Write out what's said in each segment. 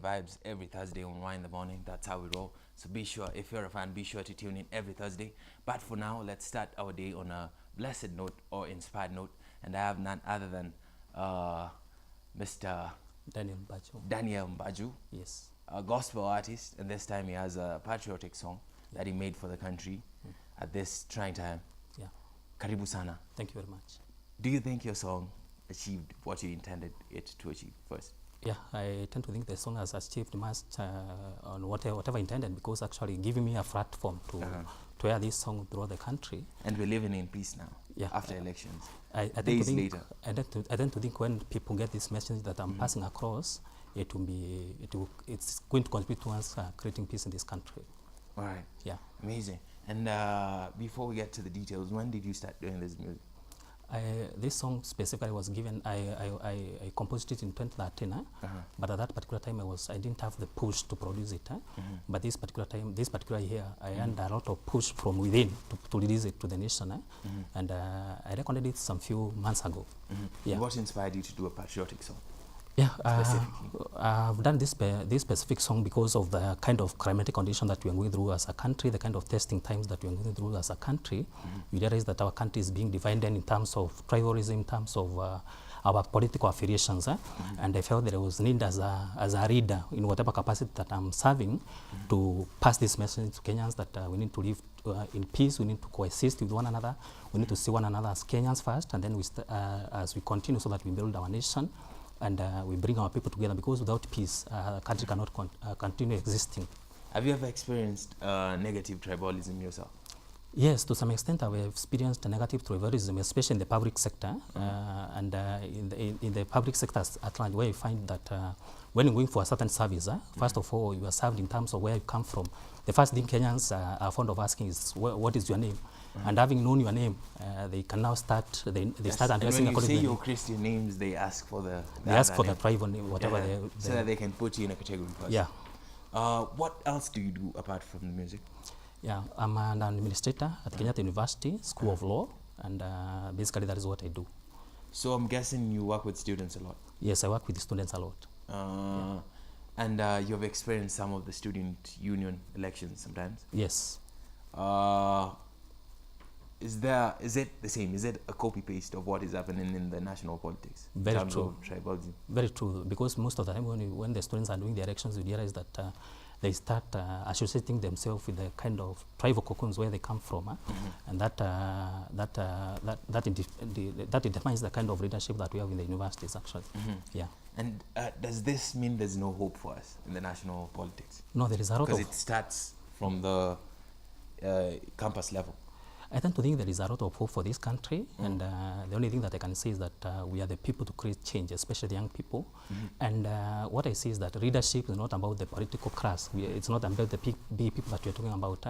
vibes every Thursday on Y in the morning. That's how we roll. So be sure, if you're a fan, be sure to tune in every Thursday. But for now, let's start our day on a blessed note or inspired note. And I have none other than Mr. Daniel Mbajo'S, Yes. a gospel artist. And this time he has a patriotic song that he made for the country at this trying time. Yeah. Karibu sana. Thank you very much. Do you think your song achieved what you intended it to achieve first? Yeah, I tend to think the song has achieved much on whatever intended, because actually giving me a platform to hear this song throughout the country. And we're living in peace now. Yeah. After elections. Days later. I tend to think when people get this message that I'm passing across, it's going to contribute towards creating peace in this country. All right. Yeah. Amazing. And before we get to the details, when did you start doing this music? This song specifically was given, I composed it in 2013, but at that particular time I didn't have the push to produce it. But this particular year, I had a lot of push from within to release it to the nation. And I recorded it some few months ago. Yeah. What inspired you to do a patriotic song? Yeah, I've done this specific song because of the kind of climatic condition that we are going through as a country, the kind of testing times that we are going through as a country. We realize that our country is being divided in terms of tribalism, in terms of our political affiliations. And I felt there was need as a reader, in whatever capacity that I'm serving, to pass this message to Kenyans that we need to live in peace, we need to coexist with one another, we need to see one another as Kenyans first, and then as we continue so that we build our nation. And we bring our people together, because without peace, the country cannot continue existing. Have you ever experienced negative tribalism yourself? Yes, to some extent I've experienced negative tribalism, especially in the public sector. And in the public sector at large, where you find that when you're going for a certain service, first of all, you are served in terms of where you come from. The first thing Kenyans are fond of asking is, what is your name? And having known your name, they can now start, they start addressing according to when you say your Christian names, they ask for the tribal name, whatever so that they can put you in a category first. Yeah. What else do you do apart from the music? Yeah, I'm an administrator at Kenyatta University School of Law, and basically that is what I do. So I'm guessing you work with students a lot? Yes, I work with the students a lot. And you've experienced some of the student union elections sometimes? Yes. Is it the same? Is it a copy-paste of what is happening in the national politics? Very true. Of tribalism? Very true, because most of the time when the students are doing the elections, we realize that they start associating themselves with the kind of tribal cocoons where they come from, and that defines the kind of leadership that we have in the universities, actually. Yeah. And does this mean there's no hope for us in the national politics? No, there is a lot of... Because it starts from the campus level. I tend to think there is a lot of hope for this country, and the only thing that I can say is that we are the people to create change, especially the young people. And what I see is that leadership is not about the political class. It's not about the big people that we're talking about.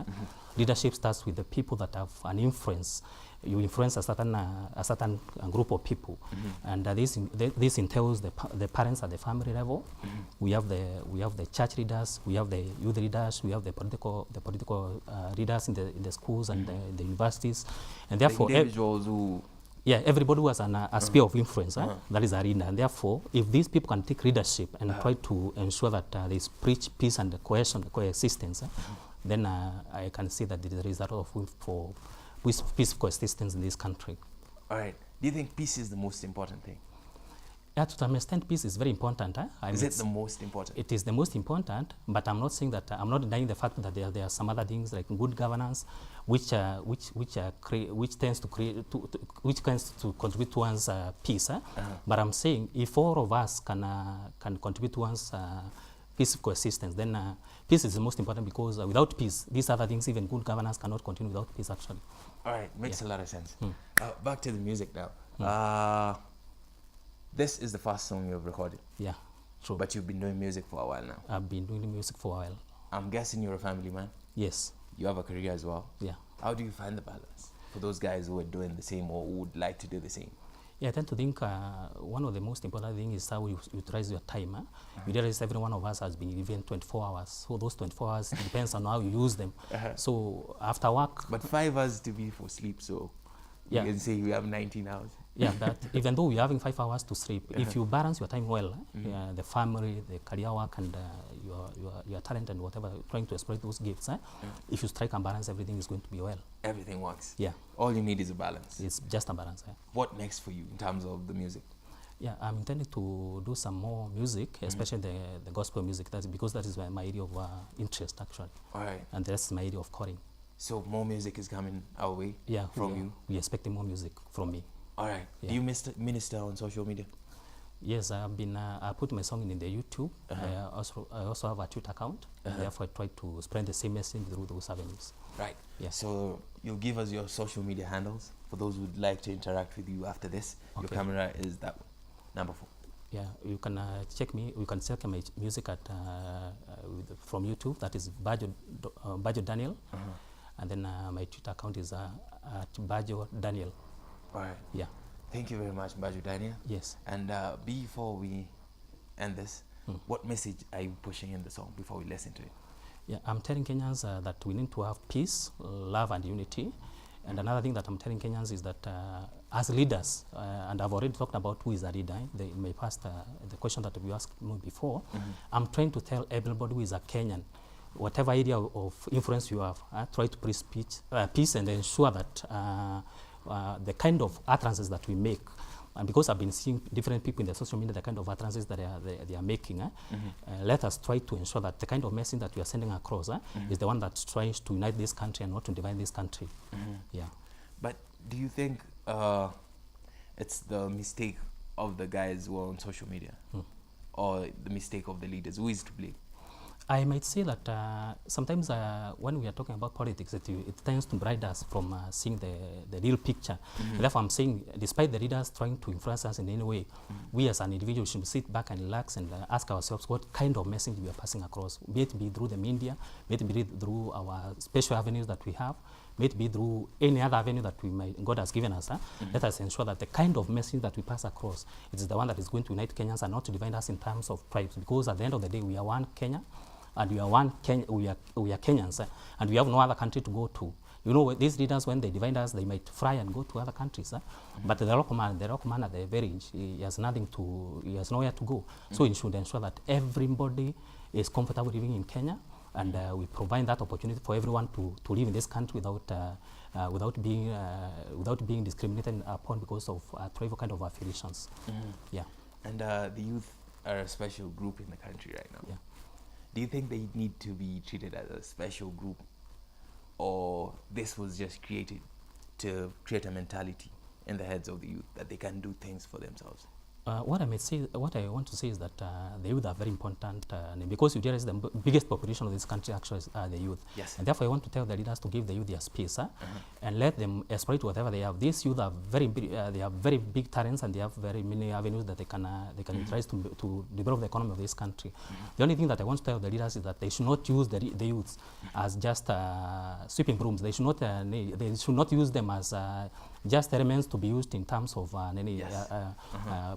Leadership starts with the people that have an influence. You influence a certain group of people, and this entails the parents at the family level. We have the church leaders, we have the youth leaders, we have the political leaders in the schools and the universities, and therefore the individuals who everybody who has a sphere of influence. That is a leader, and therefore if these people can take leadership and try to ensure that they preach peace and coexistence, then I can see that there is a lot of room for peaceful coexistence in this country. All right. Do you think peace is the most important thing? Yeah, to some extent, peace is very important. Is it the most important? It is the most important, but I'm not saying that. I'm not denying the fact that there are some other things like good governance, which tends to contribute towards peace. But I'm saying if all of us can contribute towards peaceful coexistence, then peace is the most important, because without peace, these other things, even good governance, cannot continue without peace, actually. All right, makes a lot of sense. Back to the music now. This is the first song you've recorded. Yeah, true. But you've been doing music for a while now. I've been doing music for a while. I'm guessing you're a family man? Yes. You have a career as well? Yeah. How do you find the balance for those guys who are doing the same or would like to do the same? Yeah, I tend to think one of the most important things is how you utilize your time. You realize every one of us has been given 24 hours. So those 24 hours depends on how you use them. So after work... But 5 hours to be for sleep, so you can say we have 19 hours. Yeah, that even though we're having 5 hours to sleep, if you balance your time well, the family, the career work, and your talent and whatever, trying to exploit those gifts, if you strike and balance, everything is going to be well. Everything works. Yeah. All you need is a balance. It's just a balance. What next for you in terms of the music? Yeah, I'm intending to do some more music, especially the gospel music, because that is my area of interest, actually. All right. And that's my area of calling. So more music is coming our way from you? We're expecting more music from me. All right. Yeah. Do you minister on social media? Yes, I put my song in the YouTube. I also have a Twitter account, and therefore I try to spread the same message through those avenues. Right. Yeah. So you'll give us your social media handles for those who would like to interact with you after this. Okay. Your camera is that number 4. Yeah, you can check me. You can check my music at from YouTube. That is Mbajo Daniel, and then my Twitter account is at Mbajo Daniel. All right. Yeah. Thank you very much, Mbajo Daniel. Yes. And before we end this, what message are you pushing in the song before we listen to it? Yeah, I'm telling Kenyans that we need to have peace, love, and unity. And another thing that I'm telling Kenyans is that as leaders, and I've already talked about who is a leader in my past, the question that you asked me before, I'm trying to tell everybody who is a Kenyan, whatever area of influence you have, try to preach peace and ensure that the kind of utterances that we make, and because I've been seeing different people in the social media, the kind of utterances that they are making, let us try to ensure that the kind of message that we are sending across is the one that tries to unite this country and not to divide this country. Yeah. But do you think it's the mistake of the guys who are on social media, or the mistake of the leaders? Who is to blame? I might say that sometimes when we are talking about politics, it tends to blind us from seeing the real picture. Therefore, I'm saying, despite the leaders trying to influence us in any way, we as an individual should sit back and relax and ask ourselves what kind of message we are passing across, be it be through the media, be it be through our special avenues that we have, may it be through any other avenue that God has given us. Let us ensure that the kind of message that we pass across is the one that is going to unite Kenyans and not to divide us in terms of tribes, because at the end of the day, we are one Kenya, and we are one we are Kenyans, and we have no other country to go to. You know, these leaders, when they divide us, they might fly and go to other countries. But the local man at the village, he has nowhere to go. So we should ensure that everybody is comfortable living in Kenya, and we provide that opportunity for everyone to live in this country without being discriminated upon because of tribal kind of affiliations. Yeah. And the youth are a special group in the country right now. Yeah. Do you think they need to be treated as a special group, or this was just created to create a mentality in the heads of the youth that they can do things for themselves? What I want to say is that the youth are very important, because you realize the biggest population of this country actually are the youth. Yes. And therefore, I want to tell the leaders to give the youth their space and let them exploit whatever they have. These youth are very big talents, and they have very many avenues that they can utilize to develop the economy of this country. The only thing that I want to tell the leaders is that they should not use the youths as just sweeping brooms. They should not use them as just elements to be used in terms of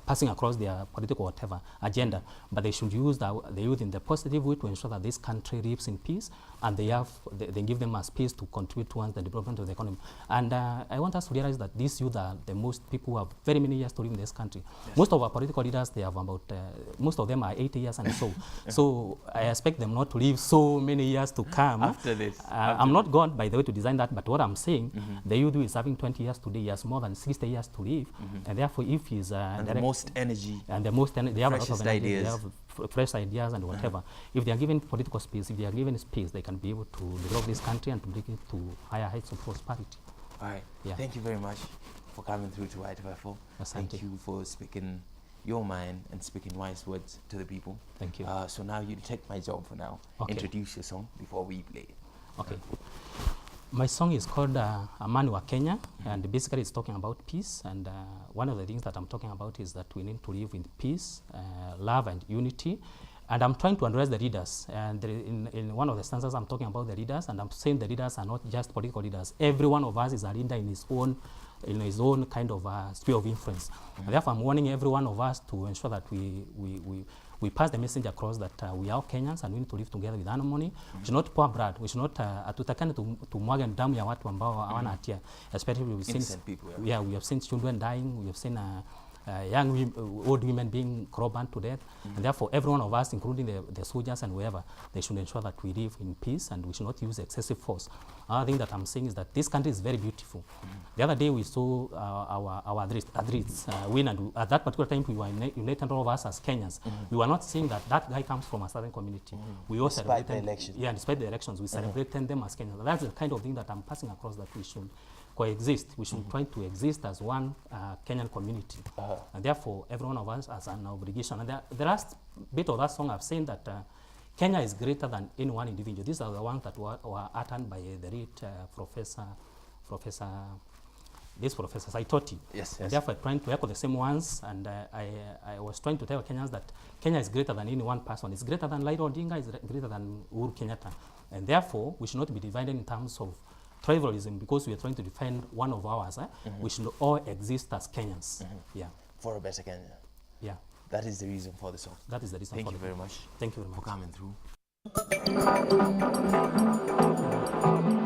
passing across their political whatever agenda, but they should use the youth in the positive way to ensure that this country lives in peace, and they give them a space to contribute towards the development of the economy. And I want us to realize that these youth are the most people who have very many years to live in this country. Yes. Most of our political leaders, they have about, most of them are 80 years and so. So I expect them not to live so many years to come. After this. I'm not God, by the way, to design that, but what I'm saying, the youth who is having 20 years today, he has more than 60 years to live, and therefore if he's... and the most energy. And the most energy, they have a lot of energy, ideas. they have fresh ideas and whatever. If they are given political space, if they are given space, they can be able to develop this country and to bring it to higher heights of prosperity. All right. Yeah. Thank you very much for coming through to Y254. Yes, thank you for speaking your mind and speaking wise words to the people. Thank you. So now you take my job for now. Okay. Introduce your song before we play it. Okay. My song is called Amani wa Kenya, and basically it's talking about peace. And one of the things that I'm talking about is that we need to live in peace, love, and unity. And I'm trying to address the leaders. And in one of the stanzas, I'm talking about the leaders, and I'm saying the leaders are not just political leaders. Every one of us is a leader in his own kind of sphere of influence. And therefore, I'm warning every one of us to ensure that we pass the message across that we are all Kenyans and we need to live together with harmony. We should not pour blood. We should not hatutakane tumwage damu ya watu ambao hawana hatia. Especially we've seen people, we have seen children dying. We have seen young old women being burned to death, and therefore every one of us, including the soldiers and whoever, they should ensure that we live in peace and we should not use excessive force. Another thing that I'm saying is that this country is very beautiful. The other day we saw our athletes win, and at that particular time we were united, all of us as Kenyans. We were not saying that that guy comes from a certain community. We all despite the elections. Yeah, despite the elections, we celebrated them as Kenyans. That's the kind of thing that I'm passing across, that we should coexist. We should try to exist as one Kenyan community. And therefore, every one of us has an obligation. And the last bit of that song, I've seen that Kenya is greater than any one individual. These are the ones that were uttered by the late Professor Saitoti. Yes, and yes. therefore, trying to echo the same ones. And I was trying to tell Kenyans that Kenya is greater than any one person. It's greater than Raila Odinga, it's greater than Uhuru Kenyatta. And therefore, we should not be divided in terms of tribalism, because we are trying to defend one of ours. We should all exist as Kenyans. Yeah. For a better Kenya. Yeah. That is the reason for the song. That is the reason. Thank you very much. Thank you very much for coming through.